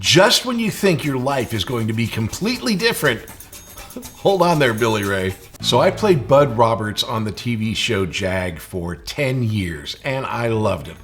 Just when you think your life is going to be completely different, hold on there, Billy Ray. So I played Bud Roberts on the TV show Jag for 10 years, and I loved it.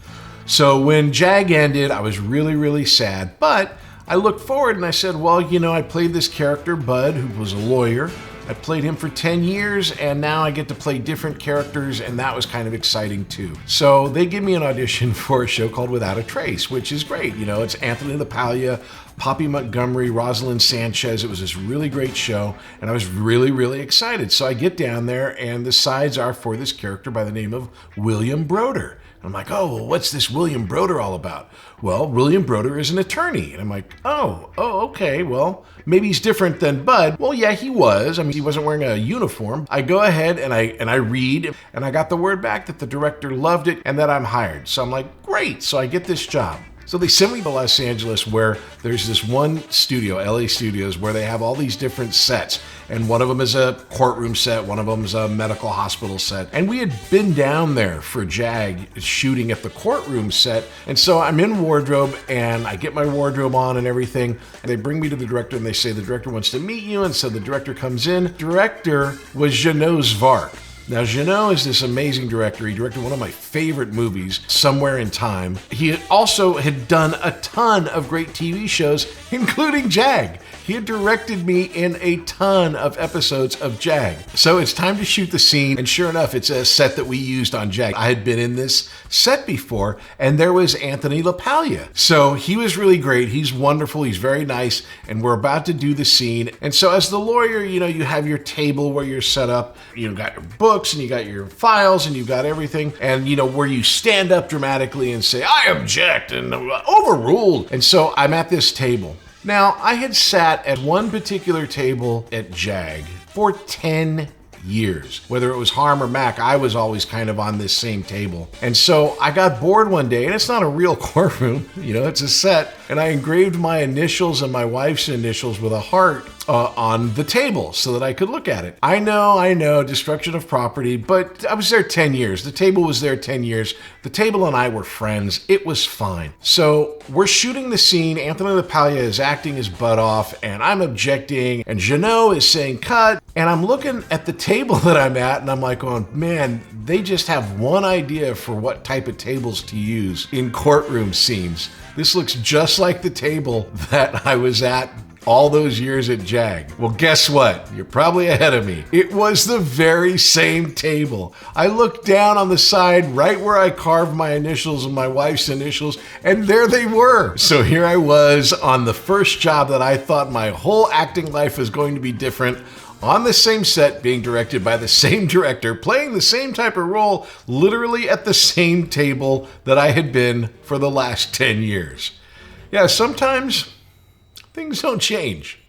So when Jag ended, I was really, really sad, but I looked forward and I said, well, you know, I played this character, Bud, who was a lawyer. I played him for 10 years, and now I get to play different characters, and that was kind of exciting too. So they give me an audition for a show called Without a Trace, which is great. You know, it's Anthony LaPaglia, Poppy Montgomery, Rosalind Sanchez. It was this really great show, and I was really, really excited. So I get down there, and the sides are for this character by the name of William Broder. I'm like, oh, well, what's this William Broder all about? Well, William Broder is an attorney. And I'm like, oh, okay, well, maybe he's different than Bud. Well, yeah, he was. I mean, he wasn't wearing a uniform. I go ahead and I read, and I got the word back that the director loved it and that I'm hired. So I'm like, great. So I get this job. So they sent me to Los Angeles, where there's this one studio, LA Studios, where they have all these different sets. And one of them is a courtroom set, one of them is a medical hospital set. And we had been down there for Jag shooting at the courtroom set. And so I'm in wardrobe, and I get my wardrobe on and everything. And they bring me to the director, and they say, the director wants to meet you. And so the director comes in. Director was Jeannot Zvark. Now, Jeannot is this amazing director. He directed one of my favorite movies, Somewhere in Time. He also had done a ton of great TV shows, including Jag. He had directed me in a ton of episodes of Jag. So it's time to shoot the scene, and sure enough, it's a set that we used on Jag. I had been in this set before, and there was Anthony LaPaglia. So he was really great. He's wonderful. He's very nice, and we're about to do the scene. And so as the lawyer, you know, you have your table where you're set up. You've got your books, and you got your files, and you've got everything. And, you know, where you stand up dramatically and say, I object, and overruled. And so I'm at this table. Now, I had sat at one particular table at Jag for 10 years. Whether it was Harm or Mac, I was always kind of on this same table. And so I got bored one day, and it's not a real courtroom, you know, it's a set, and I engraved my initials and my wife's initials with a heart on the table so that I could look at it. I know, destruction of property, but I was there 10 years. The table was there 10 years. The table and I were friends. It was fine. So we're shooting the scene. Anthony LaPaglia is acting his butt off, and I'm objecting, and Jeannot is saying cut, and I'm looking at the table that I'm at, and I'm like, oh man, they just have one idea for what type of tables to use in courtroom scenes. This looks just like the table that I was at all those years at Jag. Well, guess what? You're probably ahead of me. It was the very same table. I looked down on the side right where I carved my initials and my wife's initials, and there they were. So here I was on the first job that I thought my whole acting life was going to be different, on the same set, being directed by the same director, playing the same type of role, literally at the same table that I had been for the last 10 years. Yeah, sometimes things don't change.